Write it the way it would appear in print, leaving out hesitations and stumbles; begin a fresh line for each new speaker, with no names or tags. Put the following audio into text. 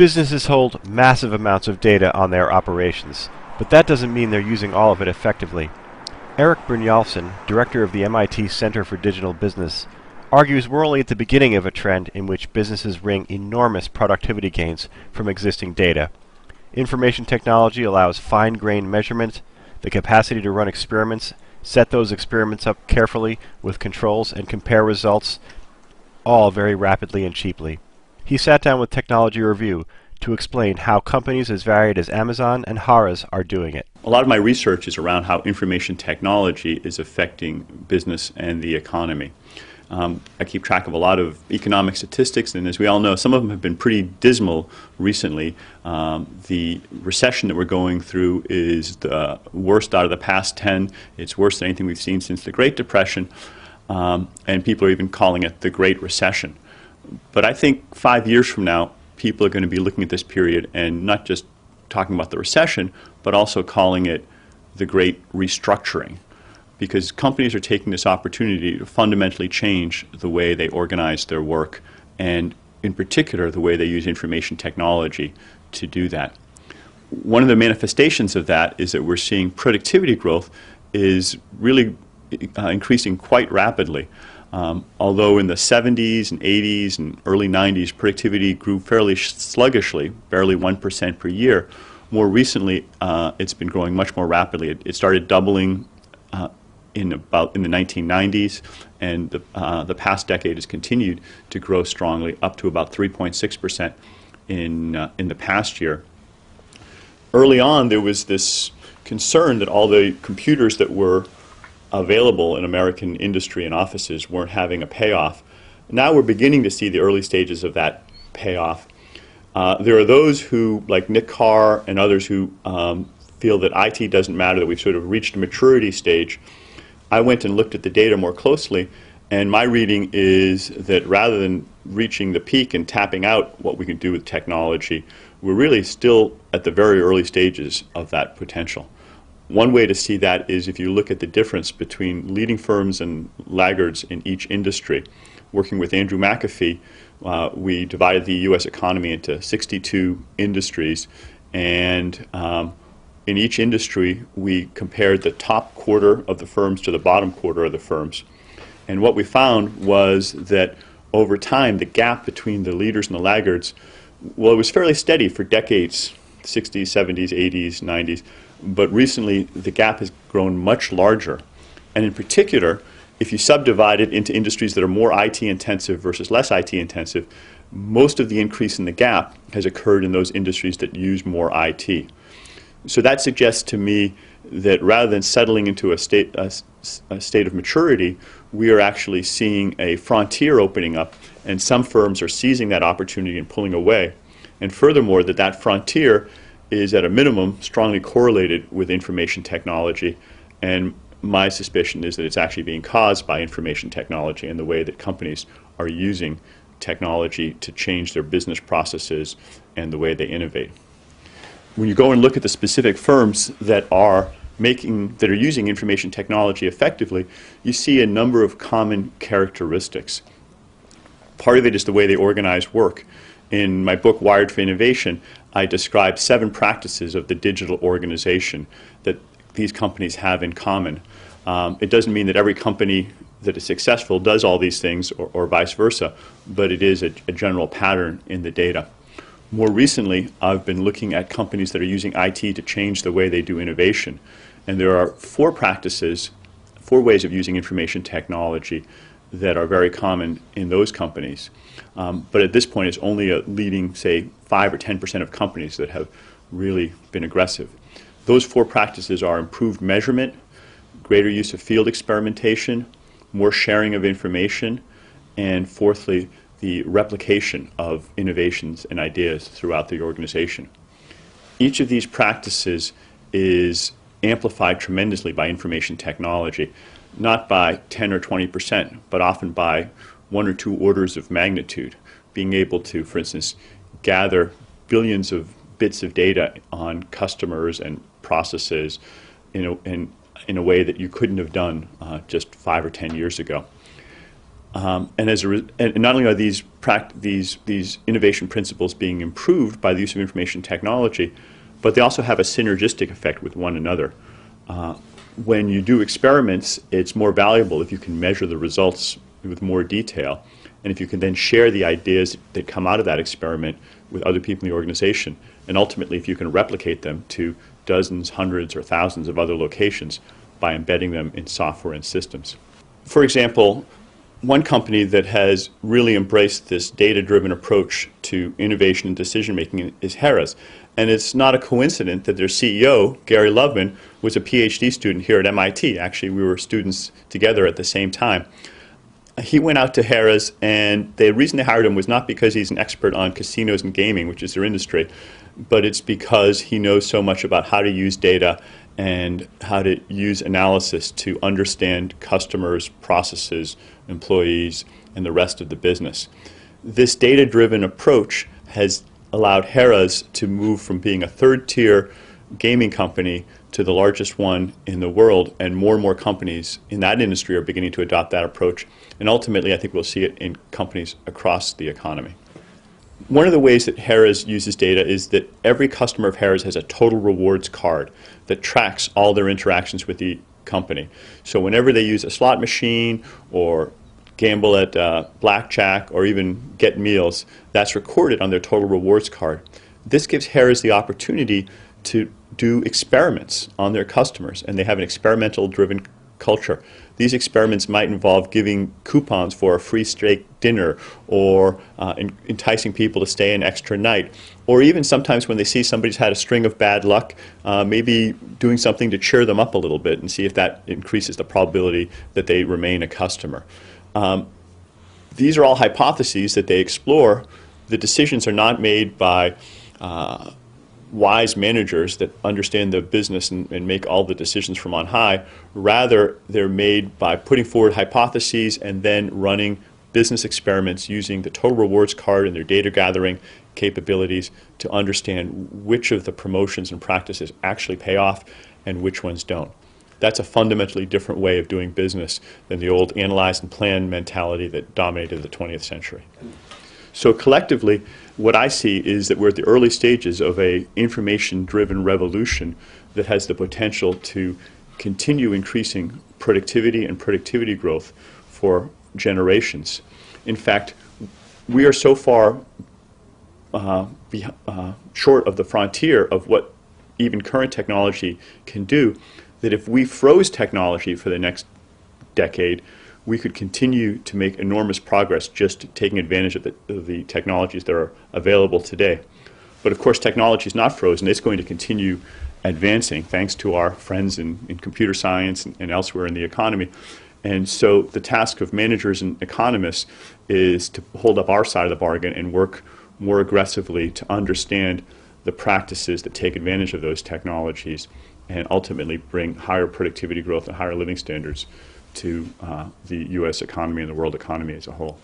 Businesses hold massive amounts of data on their operations, but that doesn't mean they're using all of it effectively. Eric Brynjolfsson, director of the MIT Center for Digital Business, argues we're only at the beginning of a trend in which businesses wring enormous productivity gains from existing data. Information technology allows fine-grained measurement, the capacity to run experiments, set those experiments up carefully with controls, and compare results, all very rapidly and cheaply. He sat down with Technology Review to explain how companies as varied as Amazon and Harrah's are doing it.
A lot of my research is around how information technology is affecting business and the economy. I keep track of a lot of economic statistics, and as we all know, some of them have been pretty dismal recently. The recession that we're going through is the worst out of the past 10. It's worse than anything we've seen since the Great Depression, and people are even calling it the Great Recession. But I think 5 years from now, people are going to be looking at this period and not just talking about the recession, but also calling it the Great Restructuring, because companies are taking this opportunity to fundamentally change the way they organize their work, and in particular, the way they use information technology to do that. One of the manifestations of that is that we're seeing productivity growth is really increasing quite rapidly. Although in the 70s and 80s and early 90s, productivity grew fairly sluggishly, barely 1% per year. More recently, it's been growing much more rapidly. It started doubling in the 1990s, and the past decade has continued to grow strongly, up to about 3.6% in the past year. Early on, there was this concern that all the computers that were available in American industry and offices weren't having a payoff. Now we're beginning to see the early stages of that payoff. There are those who, like Nick Carr and others, who feel that IT doesn't matter, that we've sort of reached a maturity stage. I went and looked at the data more closely, and my reading is that rather than reaching the peak and tapping out what we can do with technology, we're really still at the very early stages of that potential. One way to see that is if you look at the difference between leading firms and laggards in each industry. Working with Andrew McAfee, we divided the U.S. economy into 62 industries, and in each industry we compared the top quarter of the firms to the bottom quarter of the firms. And what we found was that over time the gap between the leaders and the laggards, well, it was fairly steady for decades, 60s, 70s, 80s, 90s, but recently the gap has grown much larger. And in particular, if you subdivide it into industries that are more IT intensive versus less IT intensive, most of the increase in the gap has occurred in those industries that use more IT. So that suggests to me that rather than settling into a state of maturity, we are actually seeing a frontier opening up, and some firms are seizing that opportunity and pulling away. And furthermore, that frontier is at a minimum strongly correlated with information technology, and my suspicion is that it's actually being caused by information technology and the way that companies are using technology to change their business processes and the way they innovate. When you go and look at the specific firms that are using information technology effectively, you see a number of common characteristics. Part of it is the way they organize work. In my book, Wired for Innovation, I describe 7 practices of the digital organization that these companies have in common. It doesn't mean that every company that is successful does all these things or vice versa, but it is a general pattern in the data. More recently, I've been looking at companies that are using IT to change the way they do innovation. And there are 4 practices, 4 ways of using information technology that are very common in those companies. But at this point, it's only a leading, say, 5 or 10% of companies that have really been aggressive. Those 4 practices are improved measurement, greater use of field experimentation, more sharing of information, and fourthly, the replication of innovations and ideas throughout the organization. Each of these practices is amplified tremendously by information technology, not by 10 or 20%, but often by 1 or 2 orders of magnitude. Being able to, for instance, gather billions of bits of data on customers and processes in a way that you couldn't have done just 5 or 10 years ago. And not only are these innovation principles being improved by the use of information technology, but they also have a synergistic effect with one another. When you do experiments, it's more valuable if you can measure the results with more detail, and if you can then share the ideas that come out of that experiment with other people in the organization, and ultimately if you can replicate them to dozens, hundreds, or thousands of other locations by embedding them in software and systems. For example, one company that has really embraced this data-driven approach to innovation and decision-making is Harrah's. And it's not a coincidence that their CEO, Gary Loveman, was a PhD student here at MIT. Actually, we were students together at the same time. He went out to Harrah's, and the reason they hired him was not because he's an expert on casinos and gaming, which is their industry, but it's because he knows so much about how to use data and how to use analysis to understand customers, processes, employees, and the rest of the business. This data-driven approach has allowed Harrah's to move from being a third-tier gaming company to the largest one in the world, and more companies in that industry are beginning to adopt that approach. And ultimately, I think we'll see it in companies across the economy. One of the ways that Harrah's uses data is that every customer of Harrah's has a total rewards card that tracks all their interactions with the company. So whenever they use a slot machine or gamble at blackjack or even get meals, that's recorded on their total rewards card. This gives Harrah's the opportunity to do experiments on their customers, and they have an experimental driven culture. These experiments might involve giving coupons for a free steak dinner, or enticing people to stay an extra night, or even sometimes when they see somebody's had a string of bad luck, maybe doing something to cheer them up a little bit and see if that increases the probability that they remain a customer. These are all hypotheses that they explore. The decisions are not made by wise managers that understand the business and make all the decisions from on high. Rather, they're made by putting forward hypotheses and then running business experiments using the total rewards card and their data gathering capabilities to understand which of the promotions and practices actually pay off and which ones don't. That's a fundamentally different way of doing business than the old analyze and plan mentality that dominated the 20th century. So collectively, what I see is that we're at the early stages of an information-driven revolution that has the potential to continue increasing productivity and productivity growth for generations. In fact, we are so far short of the frontier of what even current technology can do that if we froze technology for the next decade, we could continue to make enormous progress just taking advantage of the technologies that are available today. But of course, technology is not frozen. It's going to continue advancing thanks to our friends in computer science and elsewhere in the economy. And so the task of managers and economists is to hold up our side of the bargain and work more aggressively to understand the practices that take advantage of those technologies and ultimately bring higher productivity growth and higher living standards to the U.S. economy and the world economy as a whole.